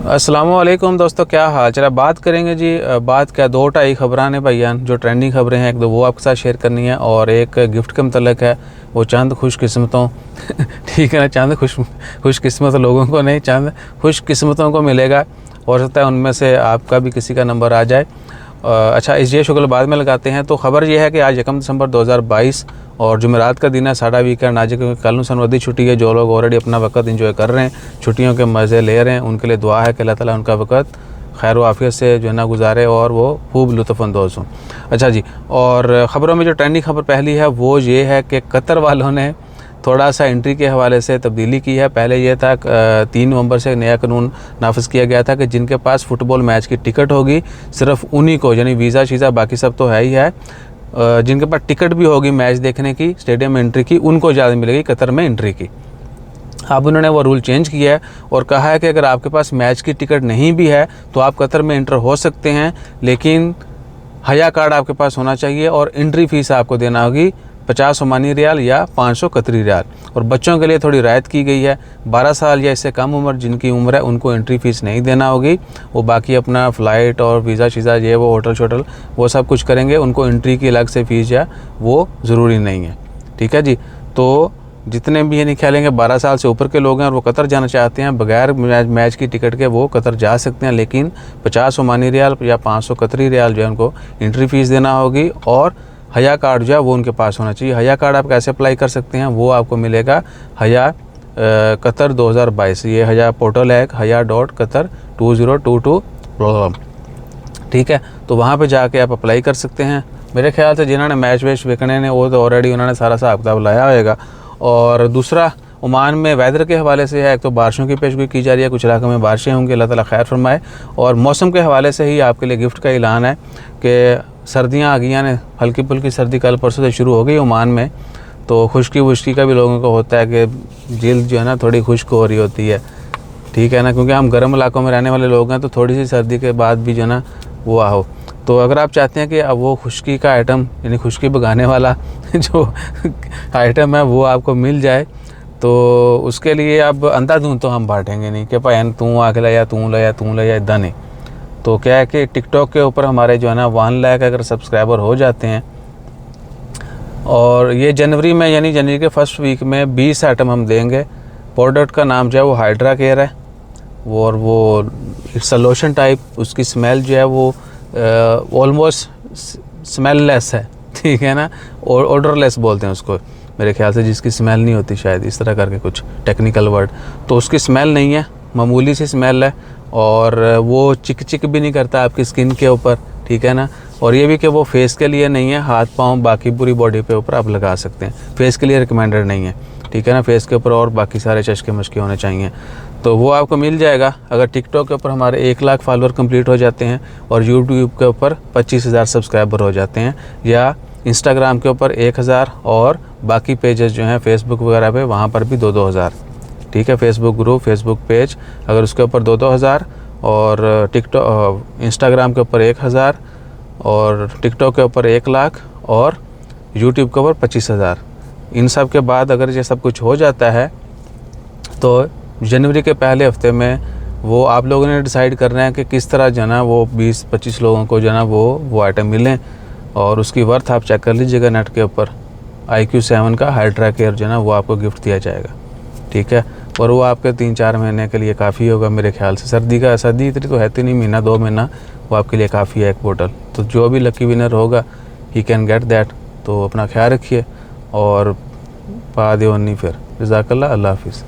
अस्सलामुअलैकुम दोस्तों, क्या हाल चल। बात करेंगे जी, बात क्या, दो ढाई खबरां ने भैयान जो ट्रेंडिंग खबरें हैं, एक दो वो आपके साथ शेयर करनी है और एक गिफ्ट के मतलब है वो चंद खुशकिस्मतों ठीक है ना, चंद खुशकिस्मत लोगों को नहीं, चंद खुशकिस्मतों को मिलेगा। हो सकता है उनमें से आपका भी किसी का नंबर आ जाए। अच्छा, इस ये शुक्ल बाद में लगाते हैं। तो ख़बर यह है कि आज 1 दिसंबर 2022 और जुमेरात का दिन है, साढ़ा वीकेंड आज, क्योंकि कल सनवदी छुट्टी है। जो लोग ऑलरेडी अपना वक्त इंजॉय कर रहे हैं, छुट्टियों के मज़े ले रहे हैं, उनके लिए दुआ है कि अल्लाह ताला उनका वक्त खैर आफियत से जो है ना गुजारे और वो खूब लुत्फ़अंदोज़ हों। अच्छा जी, और ख़बरों में जो ट्रेंडिंग खबर पहली है वो ये है कि कतर वालों ने थोड़ा सा एंट्री के हवाले से तब्दीली की है। पहले ये था 3 नवंबर से नया कानून नाफिज किया गया था कि जिनके पास फ़ुटबॉल मैच की टिकट होगी सिर्फ उन्हीं को, यानी वीज़ा शीज़ा बाकी सब तो है ही है, जिनके पास टिकट भी होगी मैच देखने की, स्टेडियम में एंट्री की, उनको ज़्यादा मिलेगी कतर में एंट्री की। अब उन्होंने वो रूल चेंज किया है और कहा है कि अगर आपके पास मैच की टिकट नहीं भी है तो आप कतर में एंटर हो सकते हैं, लेकिन हया कार्ड आपके पास होना चाहिए और एंट्री फ़ीस आपको देना होगी 50 ओमानी रियाल या 500 कतरी रियाल। और बच्चों के लिए थोड़ी रायत की गई है, 12 साल या इससे कम उम्र जिनकी उम्र है उनको एंट्री फ़ीस नहीं देना होगी। वो बाकी अपना फ़्लाइट और वीज़ा शीज़ा ये वो होटल शोटल वो सब कुछ करेंगे, उनको एंट्री की अलग से फ़ीस या वो ज़रूरी नहीं है। ठीक है जी। तो जितने भी ये नहीं खेलेंगे 12 साल से ऊपर के लोग हैं और वो कतर जाना चाहते हैं बगैर मैच की टिकट के, वो कतर जा सकते हैं, लेकिन 50 ओमानी रियाल या 500 कतरी रियाल जो है उनको एंट्री फ़ीस देना होगी और हया कार्ड जो है वो उनके पास होना चाहिए। हया कार्ड आप कैसे अप्लाई कर सकते हैं, वो आपको मिलेगा हया कतर 2022, ये हया पोर्टल है haya.qatar2022। ठीक है, तो वहाँ पे जाके आप अप्लाई कर सकते हैं। मेरे ख्याल से जिन्होंने मैच वैच देखने ने वो तो ऑलरेडी उन्होंने सारा हिसाब किताब लाया होगा। और दूसरा ओमान में वेदर के हवाले से है, एक तो बारिशों की पेशगोई की जा रही है, कुछ इलाकों में बारिशें होंगी, अल्लाह ताला खैर फरमाए। और मौसम के हवाले से ही आपके लिए गिफ्ट का ऐलान है कि सर्दियां आ गई हैं, हल्की फुल्की सर्दी कल परसों से शुरू हो गई ओमान में। तो खुश्की वुश्की का भी लोगों को होता है कि जिल्द जो है ना थोड़ी खुश्क हो रही होती है, ठीक है ना, क्योंकि हम गर्म इलाकों में रहने वाले लोग हैं, तो थोड़ी सी सर्दी के बाद भी जो है ना वो आओ। तो अगर आप चाहते हैं कि अब वो खुश्की का आइटम यानी खुश्की भगाने वाला जो आइटम है वो आपको मिल जाए, तो उसके लिए अब अंधाधुंध तो हम बांटेंगे नहीं कि भाई तू आके लाया तू लाया इदा नहीं। तो क्या है कि टिकटॉक के ऊपर हमारे जो है ना 1 लाख अगर सब्सक्राइबर हो जाते हैं, और ये जनवरी में यानी जनवरी के फर्स्ट वीक में 20 आइटम हम देंगे। प्रोडक्ट का नाम जो है वो हाइड्रा केयर है, वो और वो इट्स अ लोशन टाइप, उसकी स्मेल जो है वो ऑलमोस्ट स्मेललेस है, ठीक है ना, और ऑर्डरलेस बोलते हैं उसको मेरे ख्याल से, जिसकी स्मेल नहीं होती शायद, इस तरह करके कुछ टेक्निकल वर्ड। तो उसकी स्मेल नहीं है, मामूली सी स्मेल है और वो चिक चिक भी नहीं करता आपकी स्किन के ऊपर, ठीक है ना। और ये भी कि वो फेस के लिए नहीं है, हाथ पाँव बाकी पूरी बॉडी पे ऊपर आप लगा सकते हैं, फेस के लिए रिकमेंडेड नहीं है, ठीक है ना। फेस के ऊपर और बाकी सारे चश्के मशके होने चाहिए, तो वो आपको मिल जाएगा अगर टिकटॉक के ऊपर हमारे 1 लाख फॉलोअर कंप्लीट हो जाते हैं और यूट्यूब के ऊपर 25,000 सब्सक्राइबर हो जाते हैं, या इंस्टाग्राम के ऊपर 1,000 और बाकी पेजेस जो हैं फेसबुक वगैरह पे वहाँ पर भी 2-2 हज़ार, ठीक है। फेसबुक ग्रुप, फेसबुक पेज, अगर उसके ऊपर 2-2 हज़ार और टिकटॉक इंस्टाग्राम के ऊपर 1,000 और टिकटॉक के ऊपर 1 लाख और यूट्यूब के ऊपर 25,000, इन सब के बाद अगर ये सब कुछ हो जाता है तो जनवरी के पहले हफ्ते में वो आप लोगों ने डिसाइड करना है कि किस तरह जो है ना वो 20-25 लोगों को जो है ना वो आइटम मिलें, और उसकी वर्थ आप चेक कर लीजिएगा नेट के ऊपर। IQ7 का हाइड्रा केयर जो है ना वो आपको गिफ्ट दिया जाएगा, ठीक है। और वो आपके 3-4 महीने के लिए काफ़ी होगा मेरे ख्याल से। सर्दी इतनी तो है नहीं, महीना 2 महीना वो आपके लिए काफ़ी है एक बोतल। तो जो भी लकी विनर होगा ही कैन गेट दैट। तो अपना ख्याल रखिए और पा दे नहीं फिर। जज़ाकल्लाह, अल्लाह हाफिज़।